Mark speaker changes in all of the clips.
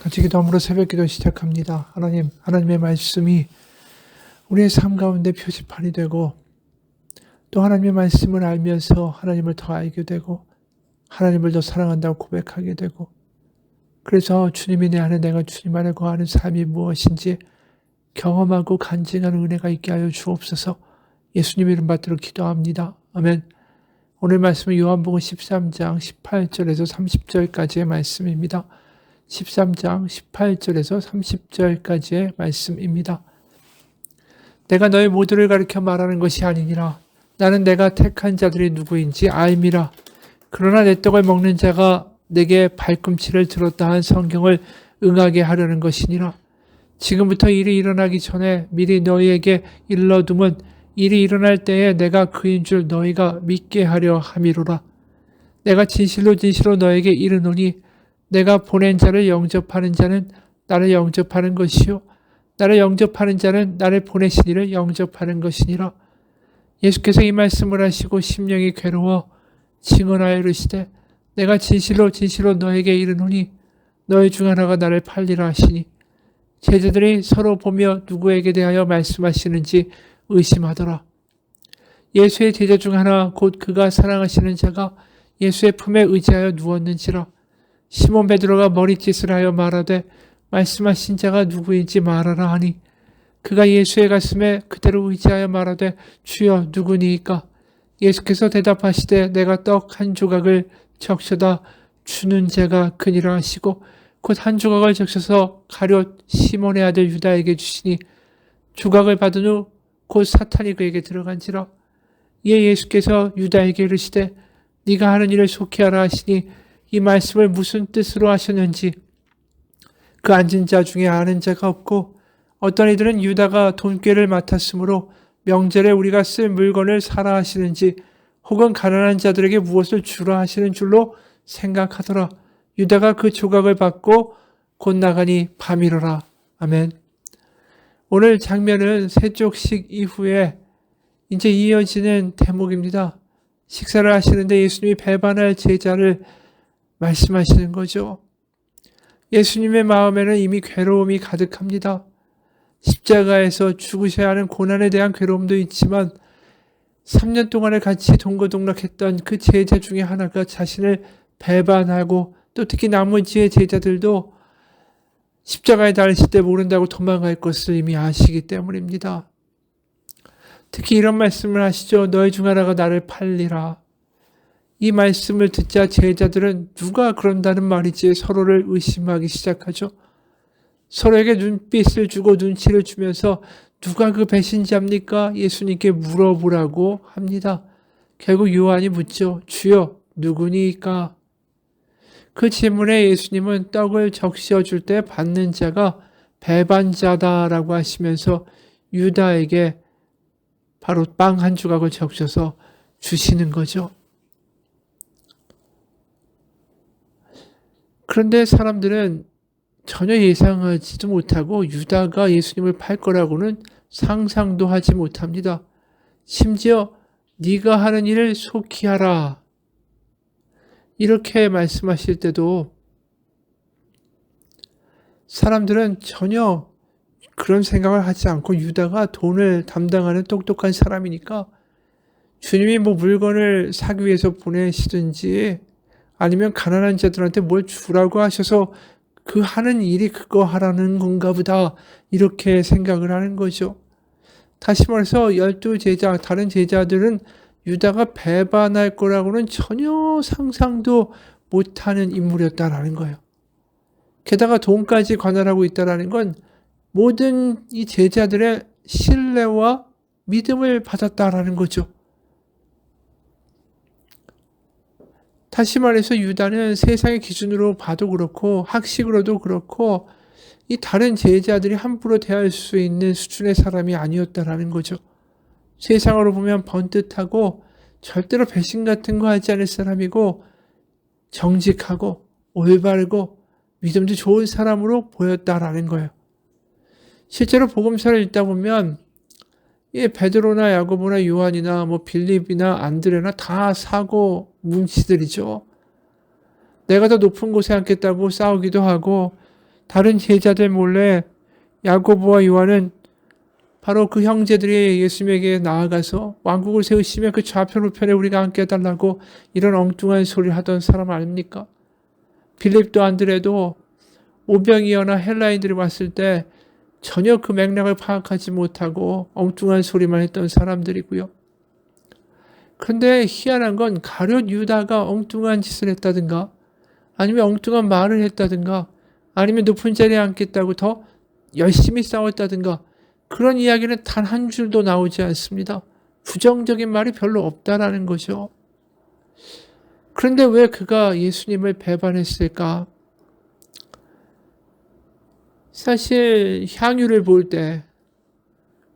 Speaker 1: 같이 기도함으로 새벽기도 시작합니다. 하나님의 말씀이 우리의 삶 가운데 표지판이 되고 또 하나님의 말씀을 알면서 하나님을 더 알게 되고 하나님을 더 사랑한다고 고백하게 되고 그래서 주님이 내 안에 내가 주님 안에 거하는 삶이 무엇인지 경험하고 간증하는 은혜가 있게 하여 주옵소서. 예수님 이름 받들어 기도합니다. 아멘. 오늘 말씀은 요한복음 13장 18절에서 30절까지의 말씀입니다. 13장 18절에서 30절까지의 말씀입니다. 내가 너희 모두를 가리켜 말하는 것이 아니니라. 나는 내가 택한 자들이 누구인지 알미라. 그러나 내 떡을 먹는 자가 내게 발꿈치를 들었다 한 성경을 응하게 하려는 것이니라. 지금부터 일이 일어나기 전에 미리 너희에게 일러둠은 일이 일어날 때에 내가 그인 줄 너희가 믿게 하려 함이로라. 내가 진실로 너희에게 이르노니 내가 보낸 자를 영접하는 자는 나를 영접하는 것이요 나를 영접하는 자는 나를 보내신 이를 영접하는 것이니라. 예수께서 이 말씀을 하시고 심령이 괴로워 증언하여 이르시되 내가 진실로 너희에게 이르노니 너희 중 하나가 나를 팔리라 하시니 제자들이 서로 보며 누구에게 대하여 말씀하시는지 의심하더라. 예수의 제자 중 하나 곧 그가 사랑하시는 자가 예수의 품에 의지하여 누웠는지라. 시몬 베드로가 머리짓을 하여 말하되 말씀하신 자가 누구인지 말하라 하니 그가 예수의 가슴에 그대로 의지하여 말하되 주여 누구니이까. 예수께서 대답하시되 내가 떡 한 조각을 적셔다 주는 자가 그니라 하시고 곧 한 조각을 적셔서 가룟 시몬의 아들 유다에게 주시니 조각을 받은 후 곧 사탄이 그에게 들어간지라. 이에 예수께서 유다에게 이르시되 네가 하는 일을 속히 하라 하시니 이 말씀을 무슨 뜻으로 하셨는지 그 앉은 자 중에 아는 자가 없고 어떤 이들은 유다가 돈꾀를 맡았으므로 명절에 우리가 쓸 물건을 사라 하시는지 혹은 가난한 자들에게 무엇을 주라 하시는 줄로 생각하더라. 유다가 그 조각을 받고 곧 나가니 밤이로라. 아멘. 오늘 장면은 세족식 이후에 이제 이어지는 대목입니다. 식사를 하시는데 예수님이 배반할 제자를 말씀하시는 거죠. 예수님의 마음에는 이미 괴로움이 가득합니다. 십자가에서 죽으셔야 하는 고난에 대한 괴로움도 있지만 3년 동안을 같이 동거동락했던 그 제자 중에 하나가 자신을 배반하고 또 특히 나머지의 제자들도 십자가에 달리실 때 모른다고 도망갈 것을 이미 아시기 때문입니다. 특히 이런 말씀을 하시죠. 너희 중 하나가 나를 팔리라. 이 말씀을 듣자 제자들은 누가 그런다는 말이지 서로를 의심하기 시작하죠. 서로에게 눈빛을 주고 눈치를 주면서 누가 그 배신자입니까? 예수님께 물어보라고 합니다. 결국 요한이 묻죠. 주여 누구니까? 그 질문에 예수님은 떡을 적셔 줄 때 받는 자가 배반자다라고 하시면서 유다에게 바로 빵 한 조각을 적셔서 주시는 거죠. 그런데 사람들은 전혀 예상하지도 못하고 유다가 예수님을 팔 거라고는 상상도 하지 못합니다. 심지어 네가 하는 일을 속히 하라. 이렇게 말씀하실 때도 사람들은 전혀 그런 생각을 하지 않고 유다가 돈을 담당하는 똑똑한 사람이니까 주님이 뭐 물건을 사기 위해서 보내시든지 아니면 가난한 자들한테 뭘 주라고 하셔서 그 하는 일이 그거 하라는 건가 보다 이렇게 생각을 하는 거죠. 다시 말해서 12제자 다른 제자들은 유다가 배반할 거라고는 전혀 상상도 못하는 인물이었다라는 거예요. 게다가 돈까지 관할하고 있다라는 건 모든 이 제자들의 신뢰와 믿음을 받았다라는 거죠. 다시 말해서 유다는 세상의 기준으로 봐도 그렇고 학식으로도 그렇고 이 다른 제자들이 함부로 대할 수 있는 수준의 사람이 아니었다라는 거죠. 세상으로 보면 번듯하고 절대로 배신 같은 거 하지 않을 사람이고 정직하고 올바르고 믿음도 좋은 사람으로 보였다라는 거예요. 실제로 복음서를 읽다 보면 베드로나 야고보나 요한이나 뭐 빌립이나 안드레나 다 사고 뭉치들이죠. 내가 더 높은 곳에 앉겠다고 싸우기도 하고 다른 제자들 몰래 야고보와 요한은 바로 그 형제들이 예수님에게 나아가서 왕국을 세우시면 그 좌편 우편에 우리가 함께 해달라고 이런 엉뚱한 소리를 하던 사람 아닙니까? 빌립도 안드레도 오병이어나 헬라인들이 왔을 때 전혀 그 맥락을 파악하지 못하고 엉뚱한 소리만 했던 사람들이고요. 그런데 희한한 건 가룟 유다가 엉뚱한 짓을 했다든가 아니면 엉뚱한 말을 했다든가 아니면 높은 자리에 앉겠다고 더 열심히 싸웠다든가 그런 이야기는 단 한 줄도 나오지 않습니다. 부정적인 말이 별로 없다라는 거죠. 그런데 왜 그가 예수님을 배반했을까? 사실 향유를 볼 때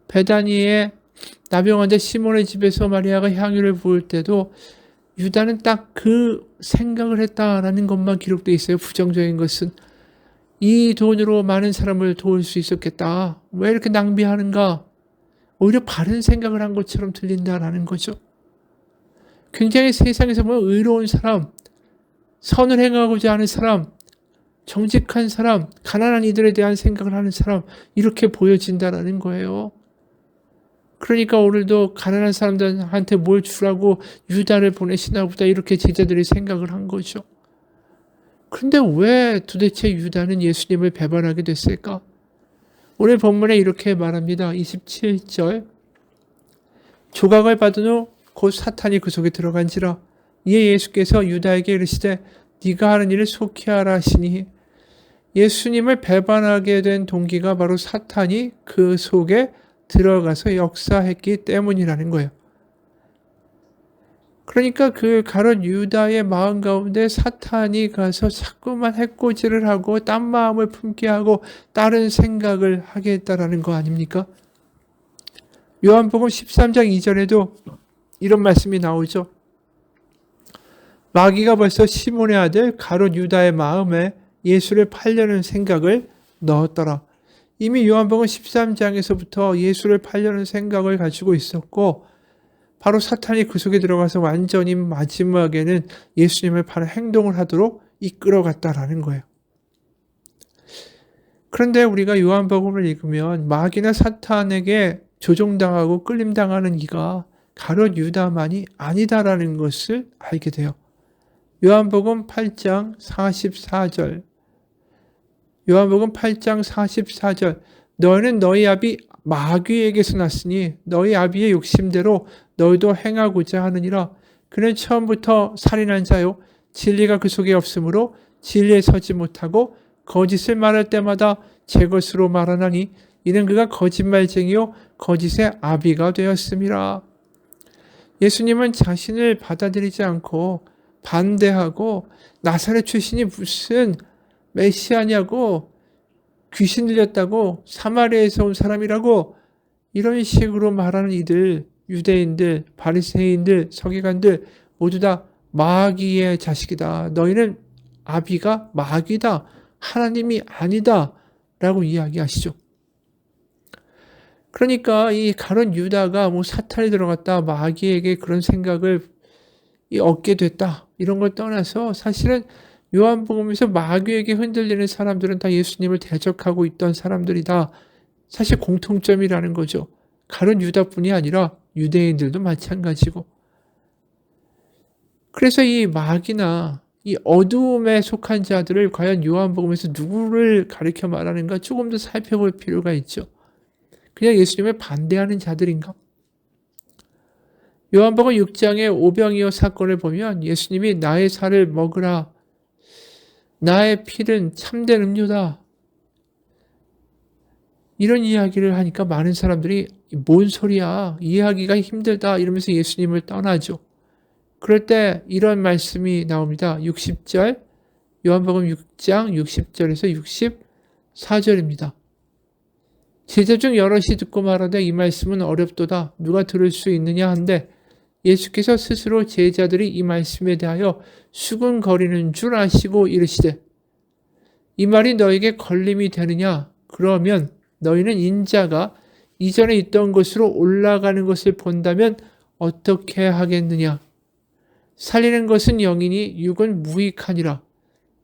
Speaker 1: 베다니의 나병 환자 시몬의 집에서 마리아가 향유를 부을 때도 유다는 딱 그 생각을 했다라는 것만 기록되어 있어요. 부정적인 것은 이 돈으로 많은 사람을 도울 수 있었겠다. 왜 이렇게 낭비하는가? 오히려 바른 생각을 한 것처럼 들린다라는 거죠. 굉장히 세상에서 보면 의로운 사람, 선을 행하고자 하는 사람, 정직한 사람, 가난한 이들에 대한 생각을 하는 사람 이렇게 보여진다라는 거예요. 그러니까 오늘도 가난한 사람들한테 뭘 주라고 유다를 보내시나 보다 이렇게 제자들이 생각을 한 거죠. 그런데 왜 도대체 유다는 예수님을 배반하게 됐을까? 오늘 본문에 이렇게 말합니다. 27절 조각을 받은 후 곧 사탄이 그 속에 들어간지라 이에 예수께서 유다에게 이르시되 네가 하는 일을 속히 하라 하시니 예수님을 배반하게 된 동기가 바로 사탄이 그 속에 들어가서 역사했기 때문이라는 거예요. 그러니까 그 가룟 유다의 마음 가운데 사탄이 가서 자꾸만 해코지를 하고 딴 마음을 품게 하고 다른 생각을 하게 했다라는 거 아닙니까? 요한복음 13장 2절에도 이런 말씀이 나오죠. 마귀가 벌써 시몬의 아들 가룟 유다의 마음에 예수를 팔려는 생각을 넣었더라. 이미 요한복음 13장에서부터 예수를 팔려는 생각을 가지고 있었고 바로 사탄이 그 속에 들어가서 완전히 마지막에는 예수님을 파는 행동을 하도록 이끌어갔다라는 거예요. 그런데 우리가 요한복음을 읽으면 마귀나 사탄에게 조종당하고 끌림당하는 이가 가룟 유다만이 아니다라는 것을 알게 돼요. 요한복음 8장 44절 요한복음 8장 44절 너희는 너희 아비 마귀에게서 났으니 너희 아비의 욕심대로 너희도 행하고자 하느니라. 그는 처음부터 살인한 자요 진리가 그 속에 없으므로 진리에 서지 못하고 거짓을 말할 때마다 제 것으로 말하나니 이는 그가 거짓말쟁이요 거짓의 아비가 되었음이라. 예수님은 자신을 받아들이지 않고 반대하고 나사렛 출신이 무슨 메시아냐고 귀신 들렸다고 사마리아에서 온 사람이라고 이런 식으로 말하는 이들 유대인들 바리새인들 서기관들 모두 다 마귀의 자식이다. 너희는 아비가 마귀다. 하나님이 아니다. 라고 이야기하시죠. 그러니까 이 가룟 유다가 뭐 사탄이 들어갔다 마귀에게 그런 생각을 얻게 됐다. 이런 걸 떠나서 사실은 요한복음에서 마귀에게 흔들리는 사람들은 다 예수님을 대적하고 있던 사람들이다. 사실 공통점이라는 거죠. 가룟 유다뿐이 아니라 유대인들도 마찬가지고. 그래서 이 마귀나 이 어두움에 속한 자들을 과연 요한복음에서 누구를 가리켜 말하는가 조금 더 살펴볼 필요가 있죠. 그냥 예수님을 반대하는 자들인가? 요한복음 6장의 오병이어 사건을 보면 예수님이 나의 살을 먹으라. 나의 피는 참된 음료다. 이런 이야기를 하니까 많은 사람들이 뭔 소리야. 이해하기가 힘들다. 이러면서 예수님을 떠나죠. 그럴 때 이런 말씀이 나옵니다. 60절 요한복음 6장 60절에서 64절입니다. 제자 중 여럿이 듣고 말하되 이 말씀은 어렵도다. 누가 들을 수 있느냐 한데 예수께서 스스로 제자들이 이 말씀에 대하여 수군거리는 줄 아시고 이르시되 이 말이 너에게 걸림이 되느냐? 그러면 너희는 인자가 이전에 있던 곳으로 올라가는 것을 본다면 어떻게 하겠느냐? 살리는 것은 영이니 육은 무익하니라.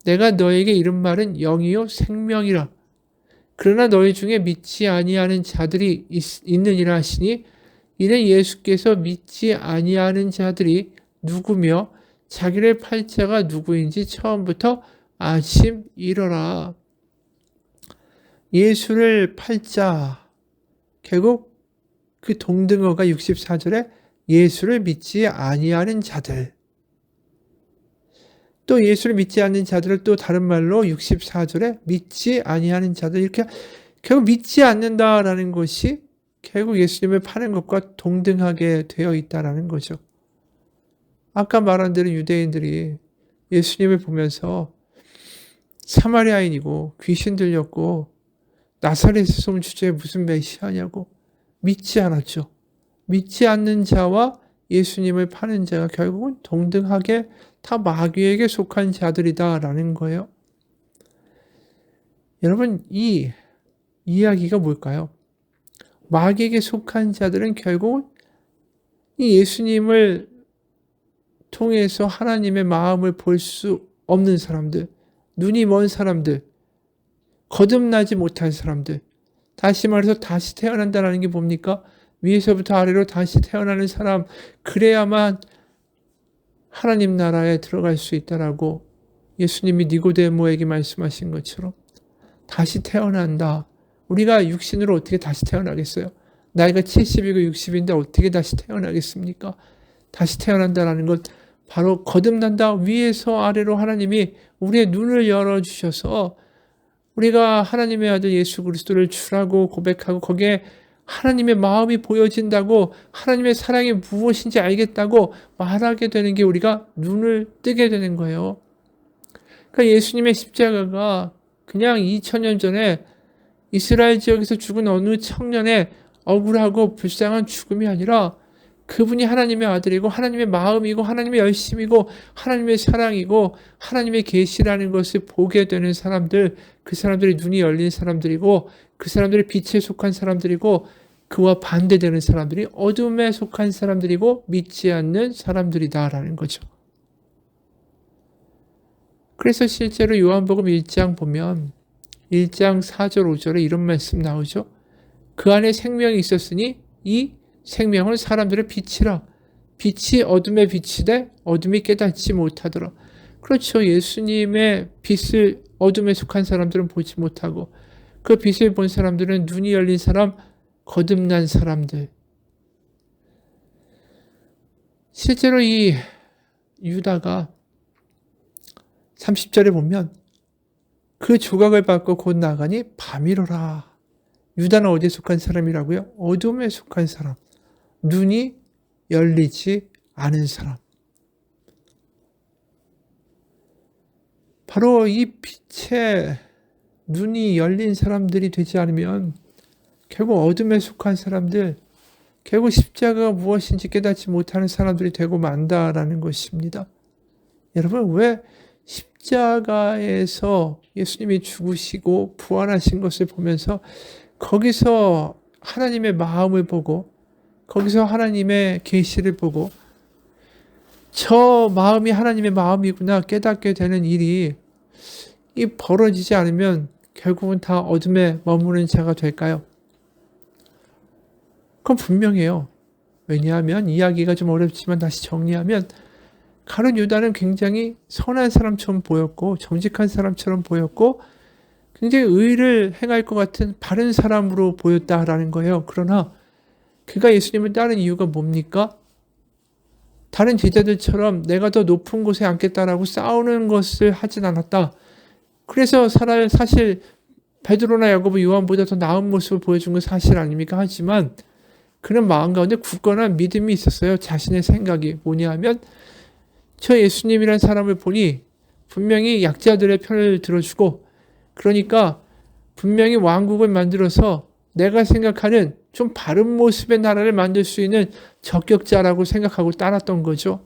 Speaker 1: 내가 너에게 이른 말은 영이요 생명이라. 그러나 너희 중에 믿지 아니하는 자들이 있느니라 하시니, 이는 예수께서 믿지 아니하는 자들이 누구며 자기를 팔 자가 누구인지 처음부터 아심이러라. 예수를 팔 자, 결국 그 동등어가 64절에 예수를 믿지 아니하는 자들, 또 예수를 믿지 않는 자들을 또 다른 말로 64절에 믿지 아니하는 자들, 이렇게 결국 믿지 않는다라는 것이 결국 예수님을 파는 것과 동등하게 되어 있다라는 거죠. 아까 말한 대로 유대인들이 예수님을 보면서 사마리아인이고 귀신 들렸고 나사렛에서 온 주제에 무슨 메시아냐고 믿지 않았죠. 믿지 않는 자와 예수님을 파는 자가 결국은 동등하게 다 마귀에게 속한 자들이다라는 거예요. 여러분, 이 이야기가 뭘까요? 마귀에게 속한 자들은 결국 이 예수님을 통해서 하나님의 마음을 볼 수 없는 사람들, 눈이 먼 사람들, 거듭나지 못한 사람들, 다시 말해서 다시 태어난다는 게 뭡니까? 위에서부터 아래로 다시 태어나는 사람, 그래야만 하나님 나라에 들어갈 수 있다라고 예수님이 니고데모에게 말씀하신 것처럼 다시 태어난다. 우리가 육신으로 어떻게 다시 태어나겠어요? 나이가 70이고 60인데 어떻게 다시 태어나겠습니까? 다시 태어난다라는 것, 바로 거듭난다. 위에서 아래로 하나님이 우리의 눈을 열어주셔서 우리가 하나님의 아들 예수 그리스도를 주라고 고백하고 거기에 하나님의 마음이 보여진다고, 하나님의 사랑이 무엇인지 알겠다고 말하게 되는 게 우리가 눈을 뜨게 되는 거예요. 그러니까 예수님의 십자가가 그냥 2000년 전에 이스라엘 지역에서 죽은 어느 청년의 억울하고 불쌍한 죽음이 아니라 그분이 하나님의 아들이고 하나님의 마음이고 하나님의 열심이고 하나님의 사랑이고 하나님의 계시라는 것을 보게 되는 사람들, 그 사람들이 눈이 열린 사람들이고 그 사람들이 빛에 속한 사람들이고 그와 반대되는 사람들이 어둠에 속한 사람들이고 믿지 않는 사람들이다라는 거죠. 그래서 실제로 요한복음 1장 보면 1장 4절 5절에 이런 말씀 나오죠. 그 안에 생명이 있었으니 이 생명은 사람들의 빛이라. 빛이 어둠에 비치되 어둠이 깨닫지 못하더라. 그렇죠. 예수님의 빛을 어둠에 속한 사람들은 보지 못하고 그 빛을 본 사람들은 눈이 열린 사람, 거듭난 사람들. 실제로 이 유다가 30절에 보면 그 조각을 받고 곧 나가니 밤이로라. 유다는 어디에 속한 사람이라고요? 어둠에 속한 사람. 눈이 열리지 않은 사람. 바로 이 빛에 눈이 열린 사람들이 되지 않으면 결국 어둠에 속한 사람들, 결국 십자가가 무엇인지 깨닫지 못하는 사람들이 되고 만다라는 것입니다. 여러분, 왜 십자가에서 예수님이 죽으시고 부활하신 것을 보면서 거기서 하나님의 마음을 보고 거기서 하나님의 계시를 보고 저 마음이 하나님의 마음이구나 깨닫게 되는 일이 벌어지지 않으면 결국은 다 어둠에 머무는 자가 될까요? 그건 분명해요. 왜냐하면 이야기가 좀 어렵지만 다시 정리하면 가룟 유다는 굉장히 선한 사람처럼 보였고 정직한 사람처럼 보였고 굉장히 의를 행할 것 같은 바른 사람으로 보였다라는 거예요. 그러나 그가 예수님을 따른 이유가 뭡니까? 다른 제자들처럼 내가 더 높은 곳에 앉겠다라고 싸우는 것을 하진 않았다. 그래서 사실 베드로나 야고보 요한보다 더 나은 모습을 보여준 건 사실 아닙니까? 하지만 그는 마음 가운데 굳건한 믿음이 있었어요. 자신의 생각이 뭐냐면 저 예수님이라는 사람을 보니 분명히 약자들의 편을 들어주고 그러니까 분명히 왕국을 만들어서 내가 생각하는 좀 바른 모습의 나라를 만들 수 있는 적격자라고 생각하고 따랐던 거죠.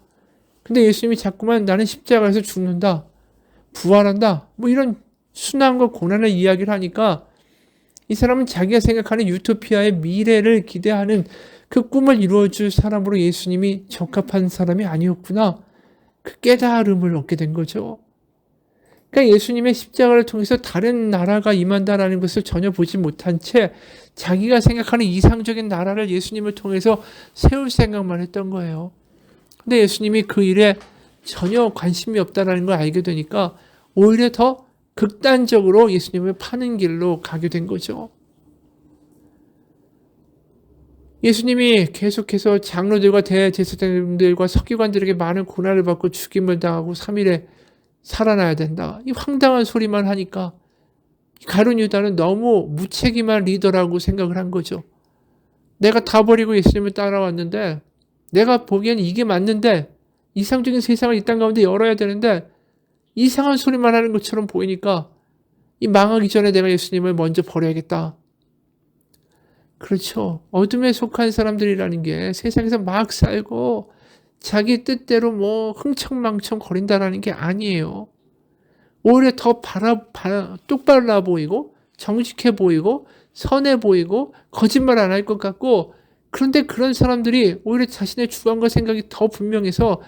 Speaker 1: 근데 예수님이 자꾸만 나는 십자가에서 죽는다, 부활한다, 뭐 이런 순환과 고난의 이야기를 하니까 이 사람은 자기가 생각하는 유토피아의 미래를 기대하는 그 꿈을 이루어줄 사람으로 예수님이 적합한 사람이 아니었구나. 그 깨달음을 얻게 된 거죠. 그러니까 예수님의 십자가를 통해서 다른 나라가 임한다라는 것을 전혀 보지 못한 채 자기가 생각하는 이상적인 나라를 예수님을 통해서 세울 생각만 했던 거예요. 근데 예수님이 그 일에 전혀 관심이 없다라는 걸 알게 되니까 오히려 더 극단적으로 예수님을 파는 길로 가게 된 거죠. 예수님이 계속해서 장로들과 대제사장들과 서기관들에게 많은 고난을 받고 죽임을 당하고 3일에 살아나야 된다. 이 황당한 소리만 하니까 가룟 유다는 너무 무책임한 리더라고 생각을 한 거죠. 내가 다 버리고 예수님을 따라왔는데 내가 보기에는 이게 맞는데 이상적인 세상을 이 땅 가운데 열어야 되는데 이상한 소리만 하는 것처럼 보이니까 이 망하기 전에 내가 예수님을 먼저 버려야겠다. 그렇죠. 어둠에 속한 사람들이라는 게 세상에서 막 살고 자기 뜻대로 뭐 흥청망청 거린다라는 게 아니에요. 오히려 더 똑바라 보이고 정직해 보이고 선해 보이고 거짓말 안 할 것 같고, 그런데 그런 사람들이 오히려 자신의 주관과 생각이 더 분명해서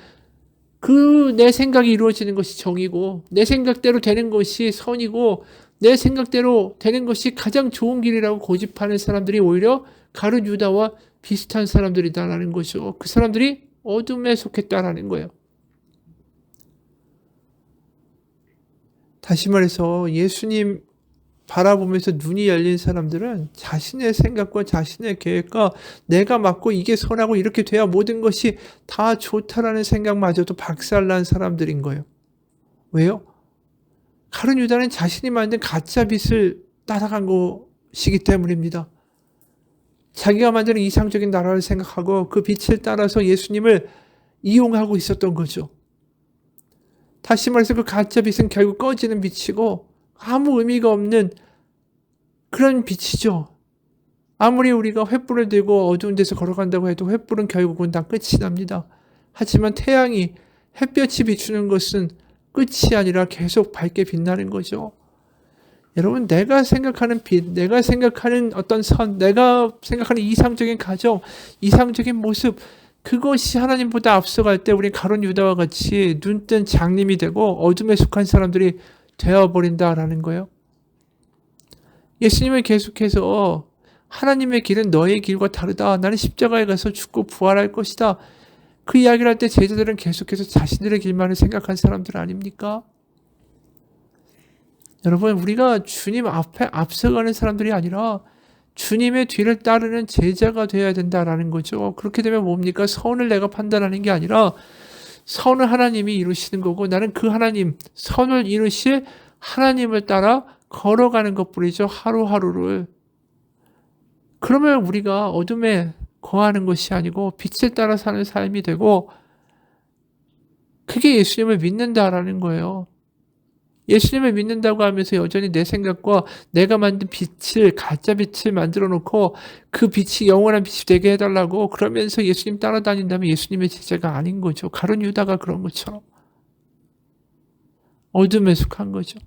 Speaker 1: 내 생각이 이루어지는 것이 정이고 내 생각대로 되는 것이 선이고 내 생각대로 되는 것이 가장 좋은 길이라고 고집하는 사람들이 오히려 가룟 유다와 비슷한 사람들이다라는 거죠. 그 사람들이 어둠에 속했다라는 거예요. 다시 말해서 예수님 바라보면서 눈이 열린 사람들은 자신의 생각과 자신의 계획과 내가 맞고 이게 선하고 이렇게 돼야 모든 것이 다 좋다라는 생각마저도 박살난 사람들인 거예요. 왜요? 가룟 유다는 자신이 만든 가짜 빛을 따라간 것이기 때문입니다. 자기가 만드는 이상적인 나라를 생각하고 그 빛을 따라서 예수님을 이용하고 있었던 거죠. 다시 말해서 그 가짜 빛은 결국 꺼지는 빛이고 아무 의미가 없는 그런 빛이죠. 아무리 우리가 횃불을 들고 어두운 데서 걸어간다고 해도 횃불은 결국은 다 끝이 납니다. 하지만 태양이 햇볕이 비추는 것은 끝이 아니라 계속 밝게 빛나는 거죠. 여러분, 내가 생각하는 빛, 내가 생각하는 어떤 선, 내가 생각하는 이상적인 가정, 이상적인 모습, 그것이 하나님보다 앞서갈 때 우리 가룟 유다와 같이 눈뜬 장님이 되고 어둠에 속한 사람들이 되어버린다라는 거예요. 예수님은 계속해서 하나님의 길은 너의 길과 다르다. 나는 십자가에 가서 죽고 부활할 것이다. 그 이야기를 할 때 제자들은 계속해서 자신들의 길만을 생각한 사람들 아닙니까? 여러분, 우리가 주님 앞에 앞서가는 사람들이 아니라 주님의 뒤를 따르는 제자가 되어야 된다라는 거죠. 그렇게 되면 뭡니까? 선을 내가 판단하는 게 아니라 선을 하나님이 이루시는 거고 나는 그 하나님, 선을 이루실 하나님을 따라 걸어가는 것뿐이죠. 하루하루를. 그러면 우리가 어둠에 거하는 것이 아니고 빛을 따라 사는 삶이 되고 그게 예수님을 믿는다라는 거예요. 예수님을 믿는다고 하면서 여전히 내 생각과 내가 만든 빛을, 가짜 빛을 만들어 놓고 그 빛이 영원한 빛이 되게 해달라고 그러면서 예수님 따라다닌다면 예수님의 제자가 아닌 거죠. 가룟 유다가 그런 것처럼. 어둠에 속한 거죠.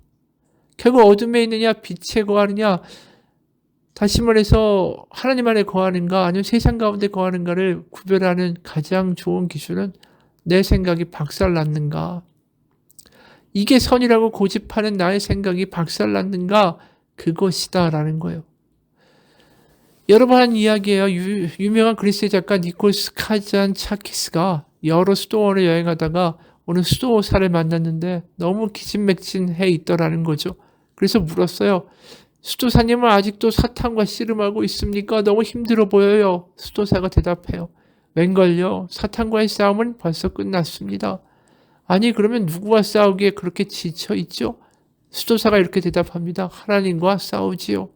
Speaker 1: 결국 어둠에 있느냐 빛에 거하느냐, 다시 말해서 하나님 안에 거하는가 아니면 세상 가운데 거하는가를 구별하는 가장 좋은 기준은 내 생각이 박살났는가, 이게 선이라고 고집하는 나의 생각이 박살났는가, 그것이다라는 거예요. 여러 번 한 이야기예요. 유명한 그리스의 작가 니콜스 카잔차키스가 여러 수도원을 여행하다가 어느 수도사를 만났는데 너무 기진맥진해 있더라는 거죠. 그래서 물었어요. 수도사님은 아직도 사탕과 씨름하고 있습니까? 너무 힘들어 보여요. 수도사가 대답해요. 웬걸요? 사탕과의 싸움은 벌써 끝났습니다. 아니, 그러면 누구와 싸우기에 그렇게 지쳐있죠? 수도사가 이렇게 대답합니다. 하나님과 싸우지요.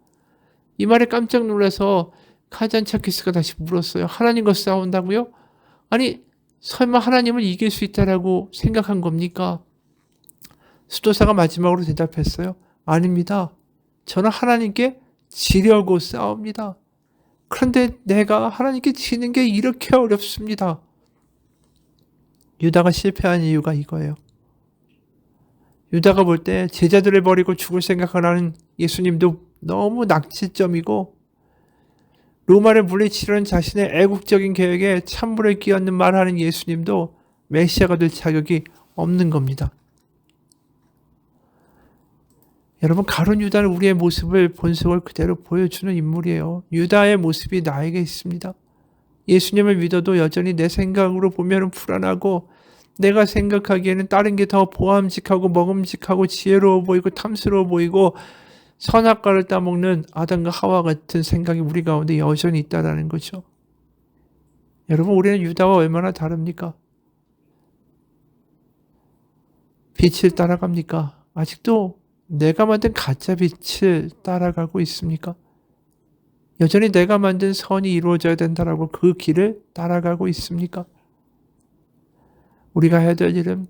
Speaker 1: 이 말에 깜짝 놀라서 카잔차키스가 다시 물었어요. 하나님과 싸운다고요? 아니, 설마 하나님을 이길 수 있다라고 생각한 겁니까? 수도사가 마지막으로 대답했어요. 아닙니다. 저는 하나님께 지려고 싸웁니다. 그런데 내가 하나님께 지는 게 이렇게 어렵습니다. 유다가 실패한 이유가 이거예요. 유다가 볼 때 제자들을 버리고 죽을 생각을 하는 예수님도 너무 낙지점이고, 로마를 물리치려는 자신의 애국적인 계획에 찬물을 끼얹는 말하는 예수님도 메시아가 될 자격이 없는 겁니다. 여러분, 가룟 유다는 우리의 모습을 본성을 그대로 보여주는 인물이에요. 유다의 모습이 나에게 있습니다. 예수님을 믿어도 여전히 내 생각으로 보면 불안하고, 내가 생각하기에는 다른 게 더 보암직하고 먹음직하고 지혜로워 보이고 탐스러워 보이고 선악과를 따먹는 아담과 하와 같은 생각이 우리 가운데 여전히 있다는 거죠. 여러분, 우리는 유다와 얼마나 다릅니까? 빛을 따라갑니까? 아직도 내가 만든 가짜 빛을 따라가고 있습니까? 여전히 내가 만든 선이 이루어져야 된다라고 그 길을 따라가고 있습니까? 우리가 해야 될 일은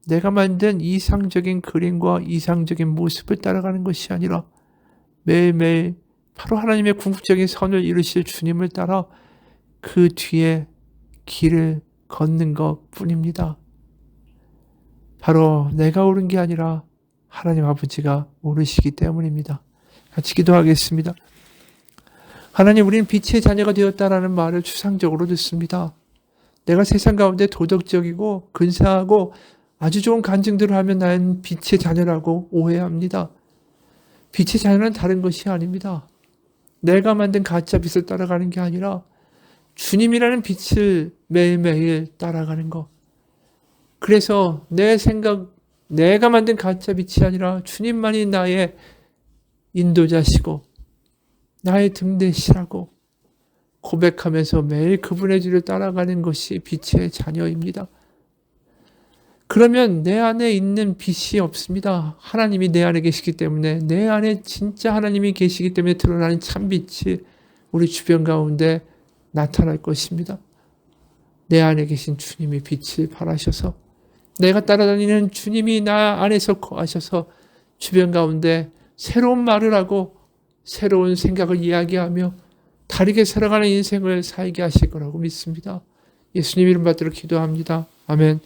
Speaker 1: 내가 만든 이상적인 그림과 이상적인 모습을 따라가는 것이 아니라 매일매일 바로 하나님의 궁극적인 선을 이루실 주님을 따라 그 뒤에 길을 걷는 것 뿐입니다. 바로 내가 옳은 게 아니라 하나님 아버지가 옳으시기 때문입니다. 같이 기도하겠습니다. 하나님, 우리는 빛의 자녀가 되었다라는 말을 추상적으로 듣습니다. 내가 세상 가운데 도덕적이고 근사하고 아주 좋은 간증들을 하면 나는 빛의 자녀라고 오해합니다. 빛의 자녀는 다른 것이 아닙니다. 내가 만든 가짜 빛을 따라가는 게 아니라 주님이라는 빛을 매일매일 따라가는 것. 그래서 내 생각, 내가 만든 가짜 빛이 아니라 주님만이 나의 인도자시고 나의 등대시라고 고백하면서 매일 그분의 뒤를 따라가는 것이 빛의 자녀입니다. 그러면 내 안에 있는 빛이 없습니다. 하나님이 내 안에 계시기 때문에, 내 안에 진짜 하나님이 계시기 때문에 드러나는 참빛이 우리 주변 가운데 나타날 것입니다. 내 안에 계신 주님이 빛을 발하셔서, 내가 따라다니는 주님이 나 안에서 거하셔서 주변 가운데 새로운 말을 하고 새로운 생각을 이야기하며 다르게 살아가는 인생을 살게 하실 거라고 믿습니다. 예수님 이름 받들어 기도합니다. 아멘.